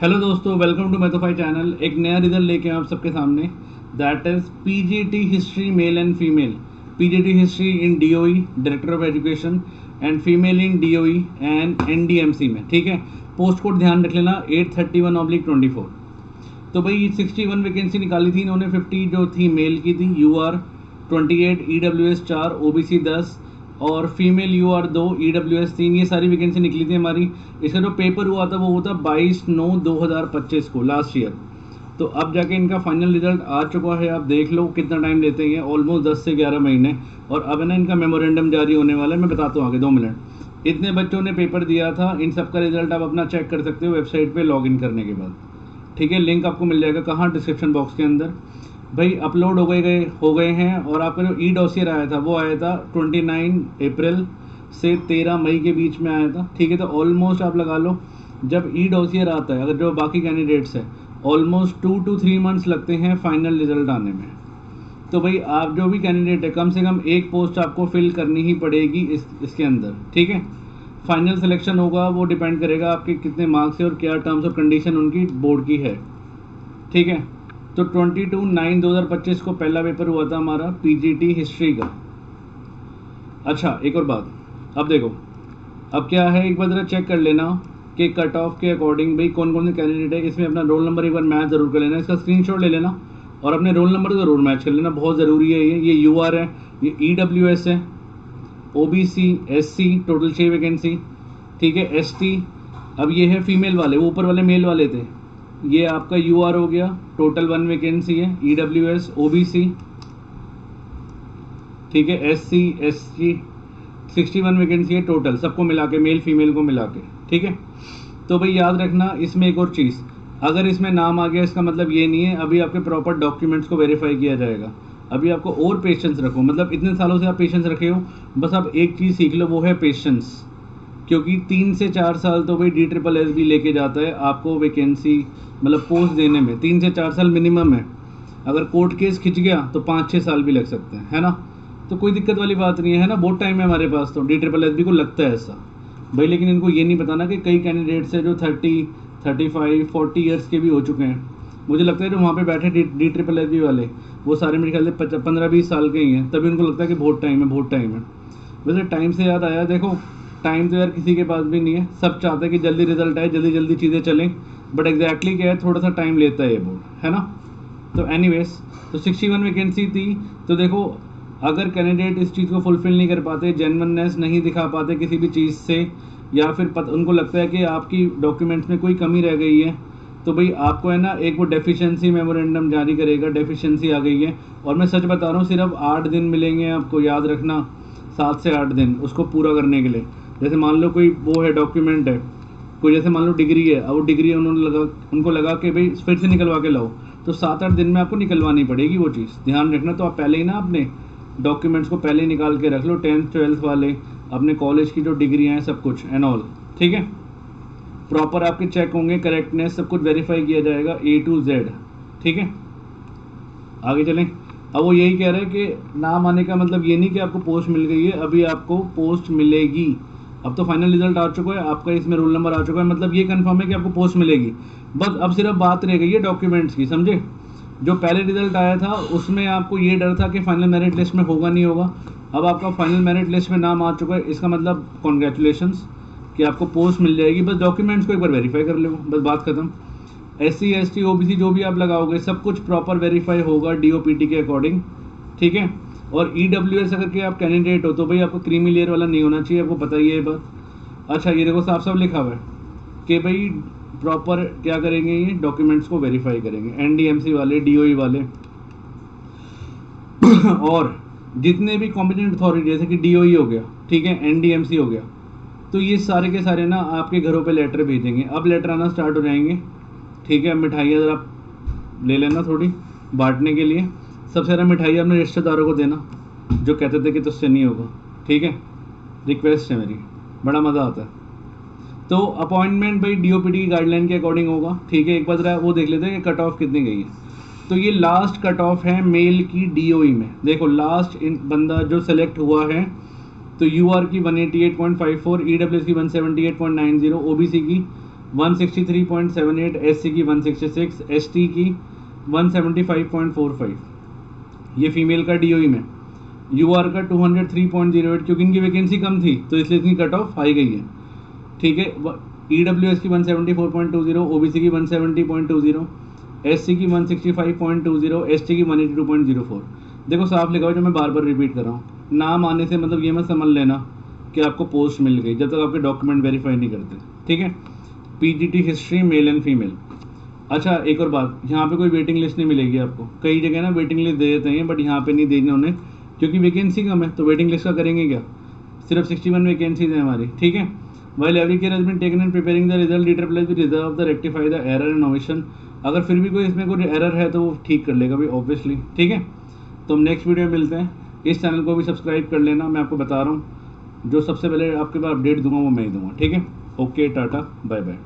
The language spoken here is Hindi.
हेलो दोस्तों, वेलकम टू मैथोफाई चैनल। एक नया रिजल्ट लेके आए आप सबके सामने, that is PGT history male and female. PGT history in DOE director of education and female in DOE and NDMC में। ठीक है, पोस्ट कोड ध्यान रख लेना 831/24। तो भाई 61 वैकेंसी निकाली थी इन्होंने। 50 जो थी मेल की थी, यूआर 28, ईडब्ल्यूएस 4, ओबीसी 10 और फीमेल यूआर 2, ईडब्ल्यूएस 3। ये सारी वैकेंसी निकली थी हमारी। इसका जो पेपर हुआ था वो होता 22/9/2025 को, लास्ट ईयर। तो अब जाके इनका फाइनल रिजल्ट आ चुका है। आप देख लो कितना टाइम लेते हैं, ऑलमोस्ट 10 से 11 महीने। और अब है ना इनका मेमोरेंडम जारी होने वाला है, मैं बताता हूँ आगे 2 मिनट। इतने बच्चों ने पेपर दिया था, इन सबका रिजल्ट आप अपना चेक कर सकते हो वेबसाइट पे लॉगिन करने के बाद। ठीक है, लिंक आपको मिल जाएगा कहाँ, डिस्क्रिप्शन बॉक्स के अंदर। भाई अपलोड हो गए हैं। और आपका जो ई डॉसियर आया था वो आया था 29 अप्रैल से 13 मई के बीच में आया था। ठीक है, तो ऑलमोस्ट आप लगा लो, जब ई डॉसियर आता है, अगर जो बाकी कैंडिडेट्स है, ऑलमोस्ट 2 to 3 मंथ्स लगते हैं फाइनल रिजल्ट आने में। तो भाई आप जो भी कैंडिडेट है, कम से कम एक पोस्ट आपको फिल करनी ही पड़ेगी इसके अंदर। ठीक है, फाइनल सिलेक्शन होगा, वो डिपेंड करेगा आपके कितने मार्क्स है और क्या टर्म्स और कंडीशन उनकी बोर्ड की है। ठीक है, तो 22/9/2025 को पहला पेपर हुआ था हमारा पीजीटी हिस्ट्री का। अच्छा, एक और बात, अब देखो, अब क्या है, एक बार ज़रा चेक कर लेना कि कट ऑफ के अकॉर्डिंग भाई कौन कौन से कैंडिडेट है। इसमें अपना रोल नंबर एक बार मैच ज़रूर कर लेना, इसका स्क्रीनशॉट ले लेना और अपने रोल नंबर ज़रूर मैच कर लेना, बहुत ज़रूरी है। ये यूआर है, ये ईडब्ल्यूएस है, ओबीसी, एससी टोटल 6 वैकेंसी। ठीक है, एसटी, अब ये है फीमेल वाले, वो ऊपर वाले मेल वाले थे। ये आपका यूआर हो गया, टोटल 1 वैकेंसी है। ईडब्ल्यूएस, ओबीसी, ठीक है, एससी, एसटी 61 वैकेंसी है टोटल, सबको मिला के, मेल फीमेल को मिला के। ठीक है, तो भाई याद रखना इसमें एक और चीज़, अगर इसमें नाम आ गया इसका मतलब ये नहीं है अभी आपके प्रॉपर डॉक्यूमेंट्स को वेरीफाई किया जाएगा। अभी आपको और पेशेंस रखो, मतलब इतने सालों से आप पेशेंस रखे हो, बस आप एक चीज़ सीख लो, वो है पेशेंस। क्योंकि 3 से 4 साल तो भाई DSSS भी लेके जाता है आपको वैकेंसी, मतलब पोस्ट देने में 3 से 4 साल मिनिमम है। अगर कोर्ट केस खिंच गया तो 5-6 साल भी लग सकते हैं, है ना। तो कोई दिक्कत वाली बात नहीं है ना, बहुत टाइम है हमारे पास। तो DSSS को लगता है ऐसा भाई, लेकिन इनको ये नहीं पता ना कि कई कैंडिडेट्स हैं जो 30, 35, 40 ईयर्स के भी हो चुके हैं। मुझे लगता है जो वहाँ पे बैठे DSSS वाले, वो सारे मेरे ख्याल से 15-20 साल के ही हैं, तभी उनको लगता है कि बहुत टाइम है, बहुत टाइम है। वैसे टाइम से याद आया, देखो टाइम तो यार किसी के पास भी नहीं है, सब चाहते हैं कि जल्दी रिजल्ट आए, जल्दी जल्दी चीज़ें चलें, बट एग्जैक्टली क्या है, थोड़ा सा टाइम लेता है ये बोर्ड, है ना। तो एनीवेज, तो 61 वैकेंसी थी। तो देखो, अगर कैंडिडेट इस चीज़ को फुलफिल नहीं कर पाते, जेन्युइननेस नहीं दिखा पाते किसी भी चीज़ से, या फिर उनको लगता है कि आपकी डॉक्यूमेंट्स में कोई कमी रह गई है, तो भाई आपको है ना एक वो डेफिशिएंसी मेमोरेंडम जारी करेगा, डेफिशिएंसी आ गई है। और मैं सच बता रहा हूँ, सिर्फ 8 दिन मिलेंगे आपको, याद रखना, 7 से 8 दिन उसको पूरा करने के लिए। जैसे मान लो कोई वो है डॉक्यूमेंट है, कोई जैसे मान लो डिग्री है, अब वो डिग्री उनको लगा कि भाई फिर से निकलवा के लाओ, तो 7-8 दिन में आपको निकलवानी पड़ेगी वो चीज़, ध्यान रखना। तो आप पहले ही ना अपने डॉक्यूमेंट्स को पहले ही निकाल के रख लो, 10th 12th वाले, अपने कॉलेज की जो डिग्रियाँ हैं सब कुछ एंड ऑल। ठीक है, प्रॉपर आपके चेक होंगे, करेक्टनेस सब कुछ वेरीफाई किया जाएगा A to Z। ठीक है, आगे चलें। अब वो यही कह रहे हैं कि नाम आने का मतलब ये नहीं कि आपको पोस्ट मिल गई है, अभी आपको पोस्ट मिलेगी। अब तो फाइनल रिजल्ट आ चुका है आपका, इसमें रोल नंबर आ चुका है, मतलब ये कंफर्म है कि आपको पोस्ट मिलेगी। बस अब सिर्फ बात रह गई है डॉक्यूमेंट्स की, समझे। जो पहले रिजल्ट आया था उसमें आपको ये डर था कि फाइनल मेरिट लिस्ट में होगा नहीं होगा, अब आपका फाइनल मेरिट लिस्ट में नाम आ चुका है, इसका मतलब कॉन्ग्रेचुलेशंस कि आपको पोस्ट मिल जाएगी। बस डॉक्यूमेंट्स को एक बार वेरीफाई कर लो, बस बात खत्म। SC ST OBC जो भी आप लगाओगे सब कुछ प्रॉपर वेरीफाई होगा DOPT के अकॉर्डिंग। ठीक है, और EWS अगर के आप कैंडिडेट हो तो भाई आपको क्रीमी लेयर वाला नहीं होना चाहिए, आपको पता ही है ये बात। अच्छा, ये देखो साफ साफ लिखा हुआ है कि भाई प्रॉपर क्या करेंगे, ये डॉक्यूमेंट्स को वेरीफाई करेंगे, NDMC वाले, DOE वाले और जितने भी कॉम्पिटेंट अथॉरिटी, जैसे कि DOE हो गया, ठीक है, NDMC हो गया, तो ये सारे के सारे ना आपके घरों पे लेटर भेजेंगे। अब लेटर आना स्टार्ट हो जाएंगे। ठीक है, मिठाइयाँ ज़रा ले लेना थोड़ी बांटने के लिए। सबसे ज़्यादा मिठाई अपने रिश्तेदारों को देना जो कहते थे कि तुझसे नहीं होगा। ठीक है, रिक्वेस्ट है मेरी, बड़ा मज़ा आता है। तो अपॉइंटमेंट भाई DOPT की गाइडलाइन के अकॉर्डिंग होगा। ठीक है, एक बार ज़रा वो देख लेते हैं कि कट ऑफ कितनी गई है। तो ये लास्ट कट ऑफ है मेल की DOE में। देखो लास्ट बंदा जो सेलेक्ट हुआ है, तो UR की 188.54, EWS की 178.90, OBC की 163.78, SC की 166, ST की 175.45, ये फीमेल का DOE में। UR का 203.08, क्योंकि इनकी वैकेंसी कम थी तो इसलिए इतनी कट ऑफ आई गई है, ठीक है। EWS की 174.20, OBC की 170.20, SC की 165.20, ST की 182.04। देखो साफ लिखा हुआ, जो मैं बार बार रिपीट कर रहा हूँ, नाम आने से मतलब ये मत समझ लेना कि आपको पोस्ट मिल गई, जब तक आपके डॉक्यूमेंट वेरीफाई नहीं करते, ठीक है। PGT history male and female. अच्छा एक और बात, यहाँ पे कोई वेटिंग लिस्ट नहीं मिलेगी आपको। कई जगह ना वेटिंग लिस्ट दे देते हैं, बट यहाँ पे नहीं देनी उन्हें, क्योंकि वैकेंसी कम है, तो वेटिंग लिस्ट का करेंगे क्या। सिर्फ 61 वैकेंसीज हैं हमारी, ठीक है। While every care has been taken in preparing the result, DEETR will reserve the rectify the error and omission. अगर फिर भी कोई इसमें कोई एरर है तो वो ठीक कर लेगा भाई, ऑब्वियसली, ठीक है। तो हम नेक्स्ट वीडियो में मिलते हैं। इस चैनल को भी सब्सक्राइब कर लेना, मैं आपको बता रहा हूँ जो सबसे पहले आपके पास अपडेट दूंगा वो मैं ही दूंगा, ठीक है। Okay, tata, bye bye.